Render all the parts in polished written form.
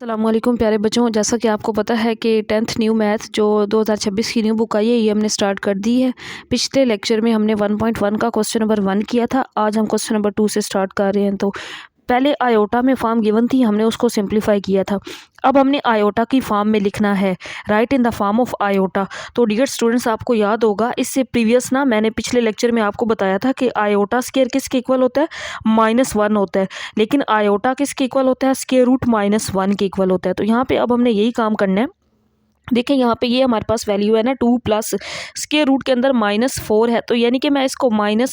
अस्सलामुअलैकुम प्यारे बच्चों, जैसा कि आपको पता है कि 10th न्यू मैथ जो 2026 की न्यू बुक आई है ये हमने स्टार्ट कर दी है। पिछले लेक्चर में हमने 1.1 का क्वेश्चन नंबर 1 किया था। आज हम क्वेश्चन नंबर 2 से स्टार्ट कर रहे हैं। तो पहले आयोटा में फॉर्म गिवन थी, हमने उसको सिंप्लीफाई किया था। अब हमने आयोटा की फॉर्म में लिखना है, right in the form of iota. तो डियर स्टूडेंट्स, आपको याद होगा इससे प्रीवियस ना मैंने पिछले लेक्चर में आपको बताया था कि आयोटा स्केयर किसके इक्वल होता है, -1 होता है। लेकिन आयोटा किसके इक्वल होता है, स्केयर रूट -1 के इक्वल होता है। तो यहाँ पे अब हमने यही काम करना है। देखें यहाँ पे ये हमारे पास वैल्यू है ना 2 प्लस स्केयर रूट के अंदर -4 है, तो यानी कि मैं इसको -1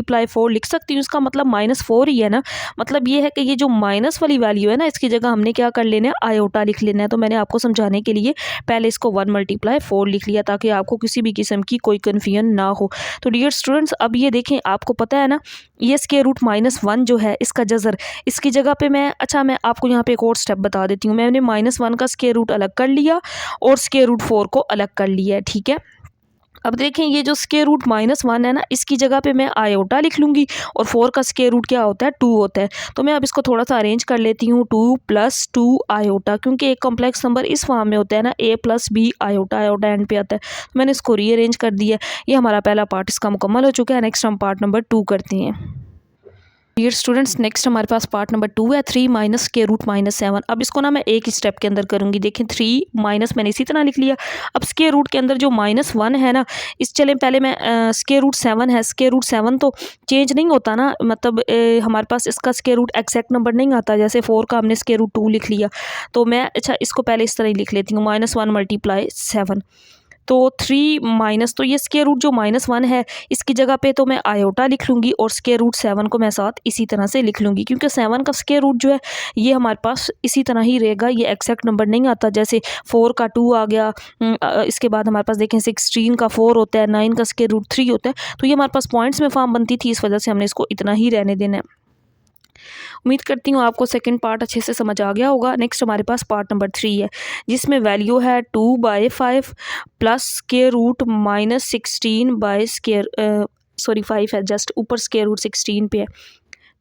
× 4 लिख सकती हूँ। इसका मतलब -4 ही है ना। मतलब ये है कि ये जो माइनस वाली वैल्यू है ना, इसकी जगह हमने क्या कर लेना है, आयोटा लिख लेना है। तो मैंने आपको समझाने के लिए पहले इसको 1 × 4 लिख लिया ताकि आपको किसी भी किस्म की कोई कन्फ्यूजन ना हो। तो डियर स्टूडेंट्स, अब ये देखें, आपको पता है ना ये स्केयर रूट -1 जो है इसका जज़र, इसकी जगह पे मैं मैं आपको यहाँ पे एक और स्टेप बता देती हूँ। मैंने -1 का स्केयर रूट अलग कर लिया और स्केयर रूट 4 को अलग कर लिया है, ठीक है। अब देखें ये जो स्केयर रूट -1 है ना, इसकी जगह पे मैं आयोटा लिख लूँगी और 4 का स्केयर रूट क्या होता है, 2 होता है। तो मैं अब इसको थोड़ा सा अरेंज कर लेती हूँ, 2 + 2 आयोटा, क्योंकि एक कॉम्प्लेक्स नंबर इस फॉर्म में होता है ना, a + b iota, iota and पे आता है। तो मैंने इसको रीअरेंज कर दिया। ये हमारा पहला पार्ट इसका मुकम्मल हो चुका है। नेक्स्ट हम पार्ट नंबर 2 करते हैं। डियर स्टूडेंट्स, नेक्स्ट हमारे पास पार्ट नंबर 2 है, 3 - स्केयर रूट -7। अब इसको ना मैं एक ही स्टेप के अंदर करूँगी। देखें 3 माइनस मैंने इसी तरह लिख लिया। अब स्केयर रूट के अंदर जो -1 है ना, इस चलें पहले मैं स्केयर रूट 7 है, स्केयर रूट 7 तो चेंज नहीं होता ना, मतलब हमारे पास इसका स्केयर रूट एग्जैक्ट नंबर नहीं आता। जैसे 4 का हमने स्केयर रूट 2 लिख लिया, तो मैं इसको पहले इस तरह ही लिख लेती हूँ, -1 × 7। तो 3 माइनस, तो ये स्केयर रूट जो -1 है इसकी जगह पे तो मैं आयोटा लिख लूँगी और स्केयर रूट 7 को मैं साथ इसी तरह से लिख लूँगी, क्योंकि 7 का स्केयर रूट जो है ये हमारे पास इसी तरह ही रहेगा। ये एक्जैक्ट नंबर नहीं आता। जैसे 4 का 2 आ गया, इसके बाद हमारे पास देखें 16 का 4 होता है, 9 का स्केयर रूट 3 होता है। तो ये हमारे पास पॉइंट्स में फॉर्म बनती थी, इस वजह से हमने इसको इतना ही रहने देना है। उम्मीद करती हूँ आपको सेकंड पार्ट अच्छे से समझ आ गया होगा। नेक्स्ट हमारे पास पार्ट नंबर 3 है, जिसमें वैल्यू है 2/5 प्लस स्केयर रूट -16 5 है, जस्ट ऊपर स्केयर रूट 16 पे है।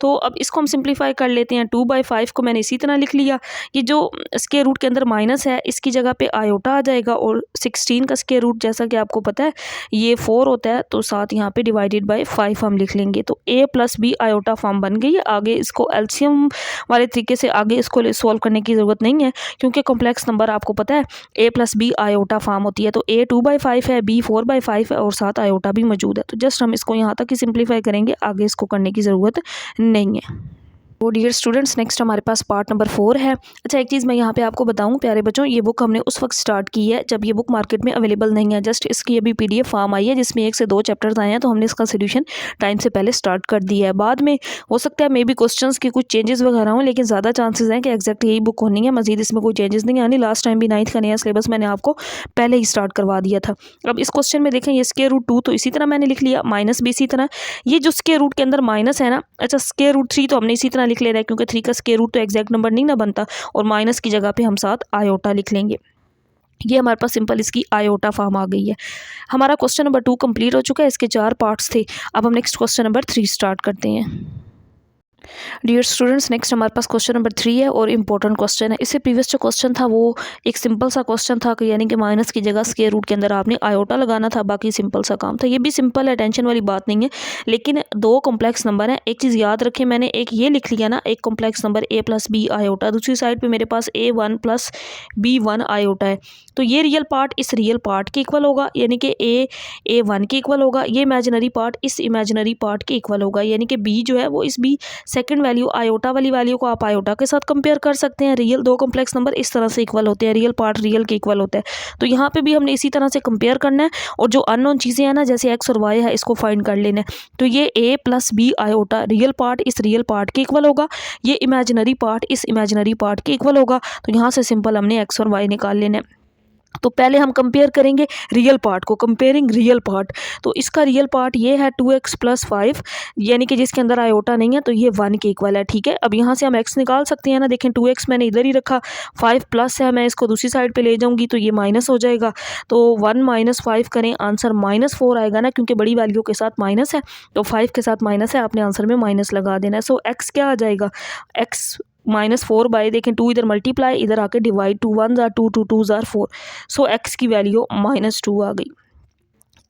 तो अब इसको हम सिंप्लीफाई कर लेते हैं। 2/5 को मैंने इसी तरह लिख लिया। ये जो स्केयर रूट के अंदर माइनस है इसकी जगह पे आयोटा आ जाएगा, और 16 का स्केयर रूट जैसा कि आपको पता है ये 4 होता है, तो साथ यहाँ पे /5 हम लिख लेंगे। तो a + b आयोटा फॉर्म बन गई है। आगे इसको एलसीएम वाले तरीके से आगे इसको सॉल्व करने की ज़रूरत नहीं है, क्योंकि कॉम्प्लेक्स नंबर आपको पता है a + b आयोटा फॉर्म होती है। तो a 2/5 है, b 4/5 है और साथ आयोटा भी मौजूद है। तो जस्ट हम इसको यहाँ तक ही सिंप्लीफाई करेंगे, आगे इसको करने की ज़रूरत नहीं है। तो डियर स्टूडेंट्स, नेक्स्ट हमारे पास पार्ट नंबर 4 है। अच्छा, एक चीज़ मैं यहाँ पे आपको बताऊँ प्यारे बच्चों, ये बुक हमने उस वक्त स्टार्ट की है जब ये बुक मार्केट में अवेलेबल नहीं है। जस्ट इसकी अभी PDF फॉर्म आई है जिसमें 1 से 2 चैप्टर्स आए हैं, तो हमने इसका सोल्यूशन टाइम से पहले स्टार्ट कर दिया है। बाद में हो सकता है मे बी क्वेश्चंस के कुछ चेंजेस वगैरह हों, लेकिन ज़्यादा चांसेस हैं कि एग्जैक्ट यही बुक होनी है, मजीद इसमें कोई चेंजेस नहीं आनी। लास्ट टाइम भी 9th का नया सिलेबस मैंने आपको पहले ही स्टार्ट करवा दिया था। अब इस क्वेश्चन में देखें, ये स्केयर रूट 2 तो इसी तरह मैंने लिख लिया, माइनस भी इसी तरह। ये जो स्केयर रूट के अंदर माइनस है ना, अच्छा स्केयर रूट 3 तो हमने इसी तरह लिख लेना है, क्योंकि 3 का स्केयर रूट तो एग्जैक्ट नंबर नहीं ना बनता, और माइनस की जगह पे हम साथ आयोटा लिख लेंगे। ये हमारे पास सिंपल इसकी आयोटा फॉर्म आ गई है। हमारा क्वेश्चन नंबर 2 कंप्लीट हो चुका है। इसके 4 पार्ट्स थे। अब हम नेक्स्ट क्वेश्चन नंबर 3 स्टार्ट करते हैं। डियर स्टूडेंट्स, नेक्स्ट हमारे पास क्वेश्चन नंबर 3 है और इम्पोर्टेंट क्वेश्चन है। इससे प्रीवियस जो क्वेश्चन था वो एक सिंपल सा क्वेश्चन था कि यानी कि माइनस की जगह स्केयर रूट के अंदर आपने आयोटा लगाना था, बाकी सिंपल सा काम था। ये भी सिंपल है, टेंशन वाली बात नहीं है। लेकिन 2 कॉम्प्लेक्स नंबर हैं। एक चीज़ याद रखें, मैंने एक ये लिख लिया ना, एक complex number a + b iota, दूसरी साइड पर मेरे पास a1 + b1 आयोटा है। तो ये रियल पार्ट इस रियल पार्ट के इक्वल होगा, यानी कि a1 के इक्वल होगा। ये इमेजिनरी पार्ट इस इमेजिनरी पार्ट के इक्वल होगा, यानी कि b जो है वो इस b सेकंड वैल्यू आयोटा वाली वैल्यू को आप आयोटा के साथ कंपेयर कर सकते हैं। रियल 2 कॉम्प्लेक्स नंबर इस तरह से इक्वल होते हैं, रियल पार्ट रियल के इक्वल होता है। तो यहाँ पे भी हमने इसी तरह से कंपेयर करना है, और जो अननोन चीज़ें हैं ना, जैसे x और y है, इसको फाइंड कर लेना है। तो ये a + b iota real part इस रियल पार्ट के इक्वल होगा, ये इमेजिनरी पार्ट इस इमेजिनरी पार्ट के इक्वल होगा। तो यहाँ से सिंपल हमने x और y निकाल लेना है। तो पहले हम कंपेयर करेंगे रियल पार्ट को, कंपेयरिंग रियल पार्ट। तो इसका रियल पार्ट ये है 2x + 5, यानी कि जिसके अंदर आयोटा नहीं है, तो ये 1 के इक्वल है, ठीक है। अब यहाँ से हम x निकाल सकते हैं ना, देखें 2x मैंने इधर ही रखा, 5 प्लस है, मैं इसको दूसरी साइड पे ले जाऊँगी तो ये माइनस हो जाएगा। तो 1 - 5 करें, आंसर -4 आएगा ना, क्योंकि बड़ी वैल्यू के साथ माइनस है, तो 5 के साथ माइनस है, आपने आंसर में माइनस लगा देना है। सो x क्या आ जाएगा, x -4 बाय देखें 2 इधर मल्टीप्लाई, इधर आके डिवाइड, 2 1 ज़ार 2, 2 2 ज़ार 4। सो एक्स की वैल्यू -2 आ गई।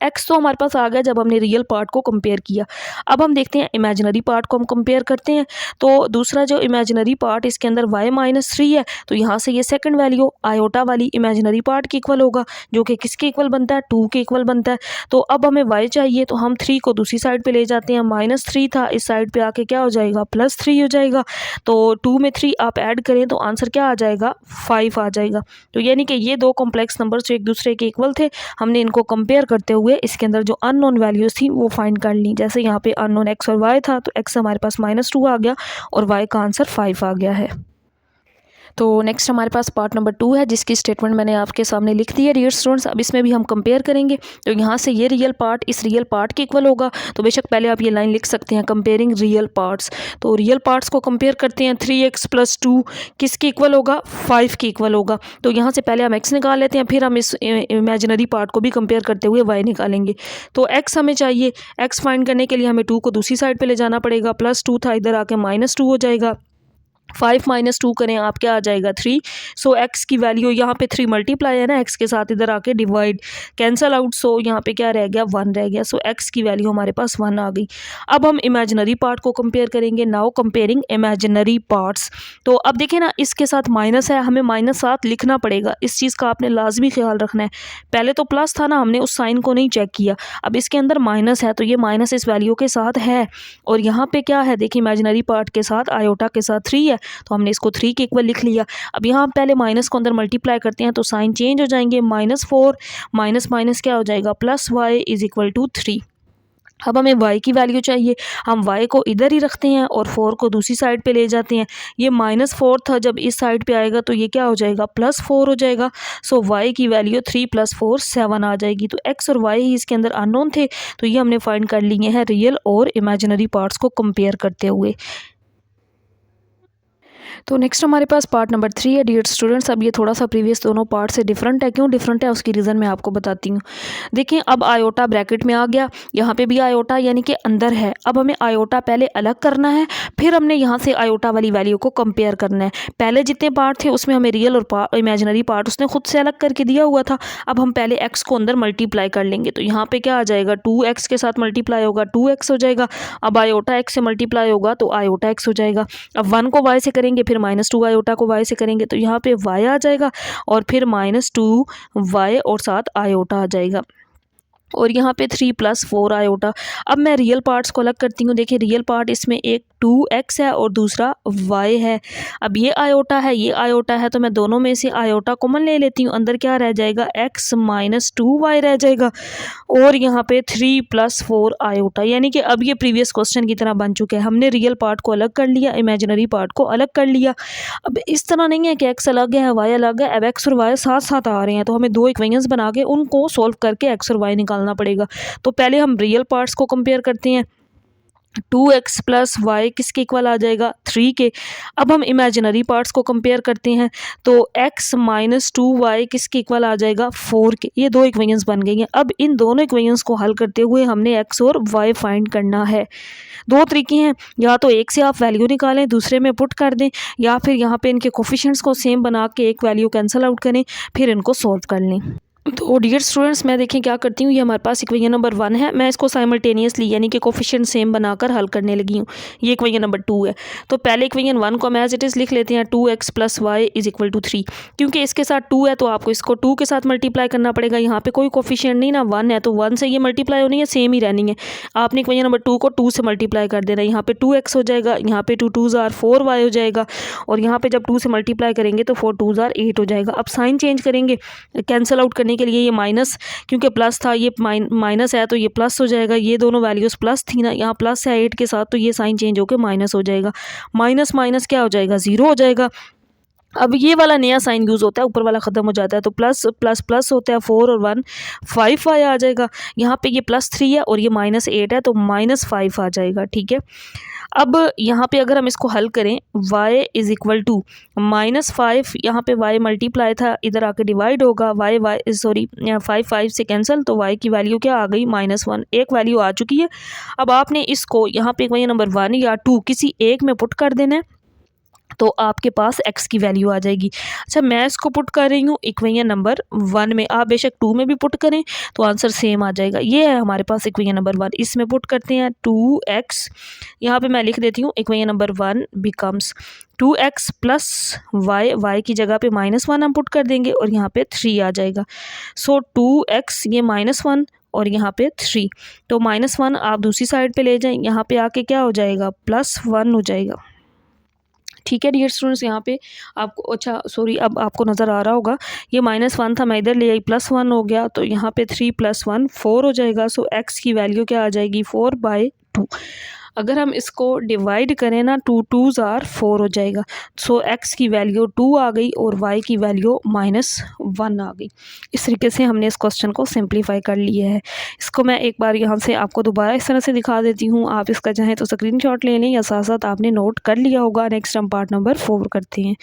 एक्स तो हमारे पास आ गया जब हमने रियल पार्ट को कंपेयर किया। अब हम देखते हैं इमेजिनरी पार्ट को हम कंपेयर करते हैं। तो दूसरा जो इमेजिनरी पार्ट इसके अंदर y-3 है, तो यहाँ से ये सेकंड वैल्यू आयोटा वाली इमेजिनरी पार्ट के इक्वल होगा, जो कि किसके इक्वल बनता है, 2 के इक्वल बनता है। तो अब हमें y चाहिए, तो हम 3 को दूसरी साइड पे ले जाते हैं। -3 था, इस साइड पे आके क्या हो जाएगा, +3 हो जाएगा। तो 2 में 3 आप ऐड करें तो आंसर क्या आ जाएगा, 5 आ जाएगा। तो यानी कि ये दो कॉम्प्लेक्स नंबर जो एक दूसरे के इक्वल थे, हमने इनको कंपेयर करते हुए इसके अंदर जो अननोन वैल्यूज़ थी वो फाइंड कर ली। जैसे यहाँ पे अननोन x और y था, तो x हमारे पास -2 आ गया और y का आंसर 5 आ गया है। तो नेक्स्ट हमारे पास पार्ट नंबर 2 है, जिसकी स्टेटमेंट मैंने आपके सामने लिख दी है डियर स्टूडेंट्स। अब इसमें भी हम कंपेयर करेंगे। तो यहाँ से ये रियल पार्ट इस रियल पार्ट के इक्वल होगा, तो बेशक पहले आप ये लाइन लिख सकते हैं, कंपेयरिंग रियल पार्ट्स। तो रियल पार्ट्स को कंपेयर करते हैं, 3x + 2 किसके इक्वल होगा, 5 के इक्वल होगा। तो यहाँ से पहले हम x निकाल लेते हैं, फिर हम इस इमेजिनरी पार्ट को भी कंपेयर करते हुए y निकालेंगे। तो x हमें चाहिए, x फाइंड करने के लिए हमें 2 को दूसरी साइड पर ले जाना पड़ेगा, +2 था, इधर आके -2 हो जाएगा। 5 - 2 करें आप, क्या आ जाएगा, 3। सो x की वैल्यू यहाँ पे 3 मल्टीप्लाई है ना, x के साथ, इधर आके डिवाइड, कैंसल आउट। सो यहाँ पे क्या रह गया, 1 रह गया। सो x की वैल्यू हमारे पास 1 आ गई। अब हम इमेजिनरी पार्ट को कंपेयर करेंगे। Now comparing imaginary parts. तो अब देखिए ना, इसके साथ माइनस है, हमें -7 लिखना पड़ेगा। इस चीज़ का आपने लाजमी ख्याल रखना है। पहले तो प्लस था ना, हमने उस साइन को नहीं चेक किया। अब इसके अंदर माइनस है, तो ये माइनस इस वैल्यू के साथ है, और यहाँ पे क्या है, देखिए इमेजिनरी पार्ट के साथ आयोटा के साथ 3 है, तो हमने इसको 3 के इक्वल लिख लिया। अब यहाँ पहले माइनस को अंदर मल्टीप्लाई करते हैं, तो साइन चेंज हो जाएंगे, -4 माइनस माइनस क्या हो जाएगा, +y = 3। अब हमें y की वैल्यू चाहिए, हम y को इधर ही रखते हैं और 4 को दूसरी साइड पे ले जाते हैं। ये -4 था, जब इस साइड पे आएगा तो ये क्या हो जाएगा, +4 हो जाएगा। सो y की वैल्यू 3 + 4 7 आ जाएगी। तो x और y ही इसके अंदर अननोन थे, तो ये हमने फाइंड कर लिए हैं रियल और इमेजिनरी पार्ट्स को कंपेयर करते हुए। तो नेक्स्ट हमारे पास पार्ट नंबर 3 है डियर स्टूडेंट्स। अब ये थोड़ा सा प्रीवियस दोनों पार्ट से डिफरेंट है। क्यों डिफरेंट है, उसकी रीज़न मैं आपको बताती हूँ। देखिए, अब आयोटा ब्रैकेट में आ गया, यहाँ पे भी आयोटा यानी कि अंदर है। अब हमें आयोटा पहले अलग करना है, फिर हमने यहाँ से आयोटा वाली वैल्यू को कंपेयर करना है। पहले जितने पार्ट थे उसमें हमें रियल और इमेजिनरी पार्ट उसने खुद से अलग करके दिया हुआ था। अब हम पहले एक्स को अंदर मल्टीप्लाई कर लेंगे, तो यहाँ पे क्या आ जाएगा, 2x के साथ मल्टीप्लाई होगा 2x हो जाएगा। अब आयोटा एक्स से मल्टीप्लाई होगा तो आयोटा एक्स हो जाएगा। अब 1 को y से करेंगे, फिर -2 आयोटा को y से करेंगे, तो यहाँ पे y आ जाएगा, और फिर -2y और साथ आयोटा आ जाएगा, और यहाँ पे 3 + 4 आयोटा। अब मैं रियल पार्ट्स को अलग करती हूँ। देखिए, रियल पार्ट इसमें एक 2x है और दूसरा y है। अब ये आयोटा है, ये आयोटा है, तो मैं दोनों में से आयोटा कॉमन ले लेती हूँ। अंदर क्या रह जाएगा, x - 2y रह जाएगा, और यहाँ पे 3 + 4 आयोटा। यानी कि अब ये प्रीवियस क्वेश्चन की तरह बन चुका है। हमने रियल पार्ट को अलग कर लिया, इमेजिनरी पार्ट को अलग कर लिया। अब इस तरह नहीं है कि x अलग है, y अलग है। अब x और y साथ साथ आ रहे हैं, तो हमें दो इक्वेशंस बना के उनको सोल्व करके x और y निकालना पड़ेगा। तो पहले हम रियल पार्ट्स को कंपेयर करते हैं। 2x + y किसके इक्वल आ जाएगा, 3 के। अब हम इमेजिनरी पार्ट्स को कंपेयर करते हैं, तो x - 2y किसके इक्वल आ जाएगा, 4 के। ये दो इक्वेशंस बन गई हैं। अब इन दोनों इक्वेशंस को हल करते हुए हमने x और y फाइंड करना है। दो तरीके हैं, या तो एक से आप वैल्यू निकालें, दूसरे में पुट कर दें, या फिर यहाँ पे इनके कोफिशिएंट्स को सेम बना के एक वैल्यू कैंसिल आउट करें, फिर इनको सॉल्व कर लें। तो डियर स्टूडेंट्स, मैं देखें क्या करती हूँ, ये हमारे पास इक्वेशन नंबर 1 है, मैं इसको साइमल्टेनियसली यानी कि कोफिशिएंट सेम बनाकर हल करने लगी हूँ। ये इक्वेशन नंबर 2 है। तो पहले इक्वेशन 1 को हम एज इट इज़ लिख लेते हैं, 2x + y = 3। क्योंकि इसके साथ 2 है, तो आपको इसको 2 के साथ मल्टीप्लाई करना पड़ेगा। यहाँ पे कोई कोफिशिएंट नहीं ना, 1 है, तो 1 से ये मल्टीप्लाई होनी है, सेम ही रहनी है। आपने इक्वेशन नंबर 2 को 2 से मल्टीप्लाई कर देना। यहाँ पे 2x हो जाएगा, यहाँ पे 2 2 ज़ार 4y हो जाएगा, और यहाँ पे जब 2 से मल्टीप्लाई करेंगे तो 4 2 ज़ार 8 हो जाएगा। अब साइन चेंज करेंगे कैंसिल आउट करने के लिए, ये माइनस, क्योंकि प्लस था, ये माइनस है, तो ये प्लस हो जाएगा। ये दोनों वैल्यूज़ प्लस थी ना, यहाँ प्लस है 8 के साथ, तो ये साइन चेंज होकर माइनस हो जाएगा। माइनस माइनस क्या हो जाएगा, 0 हो जाएगा। अब ये वाला नया साइन यूज़ होता है, ऊपर वाला ख़त्म हो जाता है, तो प्लस प्लस प्लस होता है, 4 और 1 5 आ जाएगा। यहाँ पे ये +3 है और ये -8 है, तो -5 आ जाएगा। ठीक है, अब यहाँ पे अगर हम इसको हल करें, y = -5, यहाँ पे y मल्टीप्लाई था, इधर आके डिवाइड होगा, 5 से कैंसिल, तो y की वैल्यू क्या आ गई, -1। एक वैल्यू आ चुकी है। अब आपने इसको यहाँ पे इक्वेशन नंबर 1 या 2 किसी एक में पुट कर देना है। तो आपके पास x की वैल्यू आ जाएगी। अच्छा, मैं इसको पुट कर रही हूँ इक्वेशन नंबर 1 में, आप बेशक 2 में भी पुट करें तो आंसर सेम आ जाएगा। ये है हमारे पास इक्वेशन नंबर 1, इसमें पुट करते हैं 2x, यहाँ पे मैं लिख देती हूँ equation number 1 becomes 2x plus y की जगह पे -1 हम पुट कर देंगे और यहाँ पे 3 आ जाएगा। सो 2x ये -1 और यहाँ पे 3, तो -1 आप दूसरी साइड पे ले जाएं, यहाँ पे आके क्या हो जाएगा +1 हो जाएगा। ठीक है डियर स्टूडेंट्स, यहाँ पे आपको अच्छा सॉरी अब आपको नज़र आ रहा होगा ये -1 था, मैं इधर ले आई +1 हो गया, तो यहाँ पे 3 + 1 4 हो जाएगा। सो x की वैल्यू क्या आ जाएगी 4/2। अगर हम इसको डिवाइड करें ना 2 2s आर 4 हो जाएगा। सो x की वैल्यू 2 आ गई और y की वैल्यू -1 आ गई। इस तरीके से हमने इस क्वेश्चन को सिंप्लीफाई कर लिया है। इसको मैं एक बार यहाँ से आपको दोबारा इस तरह से दिखा देती हूँ, आप इसका चाहें तो स्क्रीनशॉट ले लें या साथ साथ आपने नोट कर लिया होगा। नेक्स्ट हम पार्ट नंबर 4 करते हैं।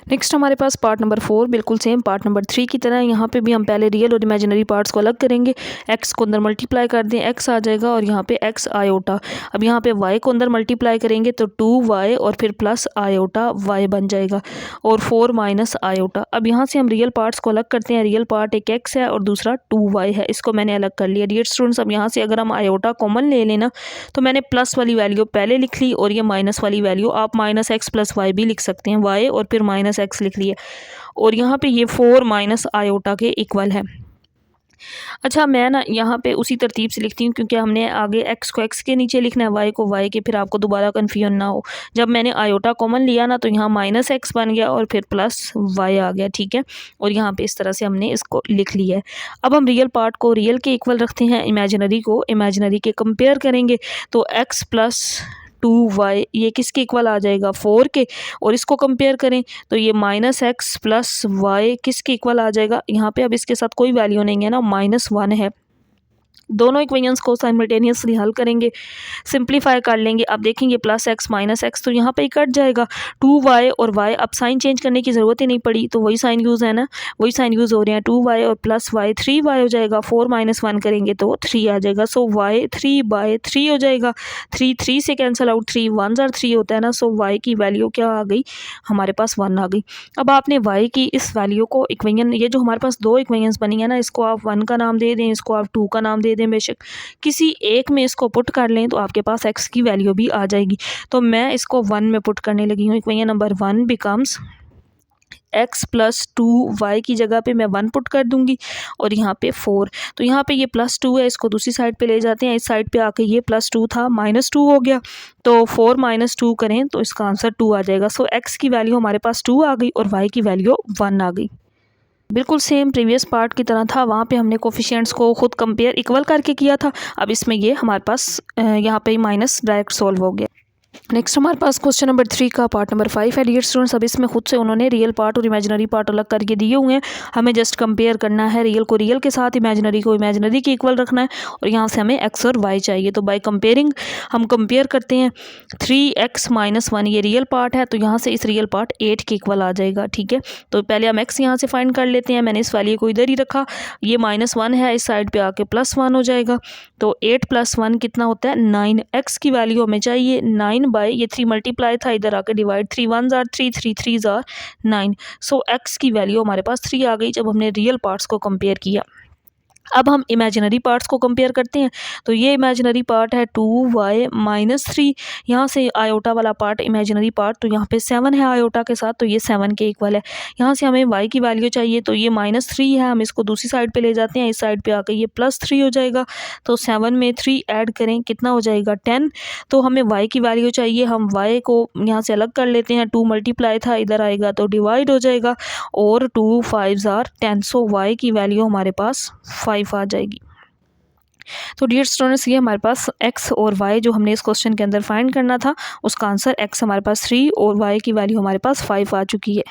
नेक्स्ट हमारे पास पार्ट नंबर 4 बिल्कुल सेम पार्ट नंबर 3 की तरह, यहाँ पे भी हम पहले रियल और इमेजिनरी पार्ट्स को अलग करेंगे। x को अंदर मल्टीप्लाई कर दें, x आ जाएगा और यहाँ पे x आयोटा। अब यहाँ पे y को अंदर मल्टीप्लाई करेंगे तो 2y और फिर प्लस आयोटा y बन जाएगा और 4 माइनस आयोटा। अब यहाँ से हम रियल पार्ट्स को अलग करते हैं। रियल पार्ट एक x है और दूसरा 2y है, इसको मैंने अलग कर लिया। डियर स्टूडेंट्स, अब यहाँ से अगर हम आयोटा कॉमन ले लेना तो मैंने प्लस वाली वैल्यू पहले लिख ली और ये माइनस वाली वैल्यू आप -x + y भी लिख सकते हैं, y और फिर -x लिख लिया और यहाँ पे ये 4 माइनस आयोटा के इक्वल है। अच्छा, मैं ना यहाँ पे उसी तरतीब से लिखती हूँ क्योंकि हमने आगे x को x के नीचे लिखना है, y को y के, फिर आपको दोबारा कन्फ्यूजन ना हो। जब मैंने आयोटा कॉमन लिया ना तो यहाँ -x बन गया और फिर +y आ गया। ठीक है, और यहाँ पे इस तरह से हमने इसको लिख लिया है। अब हम रियल पार्ट को रियल के इक्वल रखते हैं, इमेजिनरी को इमेजिनरी के कंपेयर करेंगे तो x + 2y ये किसके इक्वल आ जाएगा 4 के, और इसको कंपेयर करें तो ये -x + y किसके इक्वल आ जाएगा। यहाँ पे अब इसके साथ कोई वैल्यू नहीं है ना, -1 है। दोनों इक्वेशंस को साइमल्टेनियसली हल करेंगे, सिंप्लीफाई कर लेंगे। अब देखेंगे +x -x तो यहाँ पे ही कट जाएगा 2y और y। अब साइन चेंज करने की ज़रूरत ही नहीं पड़ी, तो वही साइन यूज़ है ना, वही साइन यूज़ हो रहे हैं। 2y और +y 3y हो जाएगा, 4 - 1 करेंगे तो 3 आ जाएगा। सो y 3/3 हो जाएगा। 3 3 से कैंसिल आउट, 3 1s आर 3 होता है ना। सो y की वैल्यू क्या आ गई हमारे पास 1 आ गई। अब आपने y की इस वैल्यू को इक्वेशन, ये जो हमारे पास दो इक्वेशंस बनी है ना, इसको आप 1 का नाम दे दें, इसको आप 2 का नाम दे दें, बेशक किसी एक में इसको पुट कर लें तो आपके पास x की वैल्यू भी आ जाएगी। तो मैं इसको 1 में पुट करने लगी हूँ। Equation number 1 becomes x + 2y की जगह पे मैं 1 पुट कर दूंगी और यहाँ पे 4। तो यहाँ पे ये +2 है, इसको दूसरी साइड पे ले जाते हैं। इस साइड पे आके ये +2 था -2 हो गया, तो 4 - 2 करें तो इसका आंसर 2 आ जाएगा। सो x की वैल्यू हमारे पास 2 आ गई और y की वैल्यू 1 आ गई। बिल्कुल सेम प्रीवियस पार्ट की तरह था, वहाँ पे हमने कोफिशिएंट्स को खुद कंपेयर इक्वल करके किया था। अब इसमें ये हमारे पास यहाँ पे माइनस डायरेक्ट सॉल्व हो गया। नेक्स्ट हमारे पास क्वेश्चन नंबर 3 का पार्ट नंबर 5 है। डियर स्टूडेंट्स, अब इसमें खुद से उन्होंने रियल पार्ट और इमेजिनरी पार्ट अलग करके दिए हुए हैं, हमें जस्ट कंपेयर करना है। रियल को रियल के साथ, इमेजिनरी को इमेजिनरी के इक्वल रखना है और यहाँ से हमें x और y चाहिए। तो बाय कंपेयरिंग हम कंपेयर करते हैं। 3x - 1 ये रियल पार्ट है, तो यहाँ से इस रियल पार्ट 8 के इक्वल आ जाएगा। ठीक है, तो पहले हम x यहाँ से फाइंड कर लेते हैं। मैंने इस वैल्यू को इधर ही रखा, ये -1 है, इस साइड पर आके +1 हो जाएगा। तो 8 + 1 कितना होता है 9। x की वैल्यू हमें चाहिए 9 बाई ये 3 मल्टीप्लाई था, इधर आकर divide, 3 1s or 3 3 3s or 9। So x की वैल्यू हमारे पास 3 आ गई जब हमने रियल पार्ट्स को कंपेयर किया। अब हम इमेजिनरी पार्ट्स को कंपेयर करते हैं। तो ये इमेजिनरी पार्ट है 2y - 3, यहाँ से आयोटा वाला पार्ट इमेजिनरी पार्ट, तो यहाँ पे 7 है आयोटा के साथ, तो ये 7 के इक्वल है। यहाँ से हमें y की वैल्यू चाहिए, तो ये -3 है, हम इसको दूसरी साइड पे ले जाते हैं। इस साइड पे आकर ये +3 हो जाएगा, तो 7 में 3 ऐड करें कितना हो जाएगा 10। तो हमें y की वैल्यू चाहिए, हम y को यहाँ से अलग कर लेते हैं। 2 मल्टीप्लाई था, इधर आएगा तो डिवाइड हो जाएगा और 2 5s आर 10। सो y की वैल्यू हमारे पास 5 आ जाएगी। तो डियर स्टूडेंट्स, ये हमारे पास x और y जो हमने इस क्वेश्चन के अंदर फाइंड करना था, उसका आंसर x हमारे पास 3 और y की वैल्यू हमारे पास 5 आ चुकी है।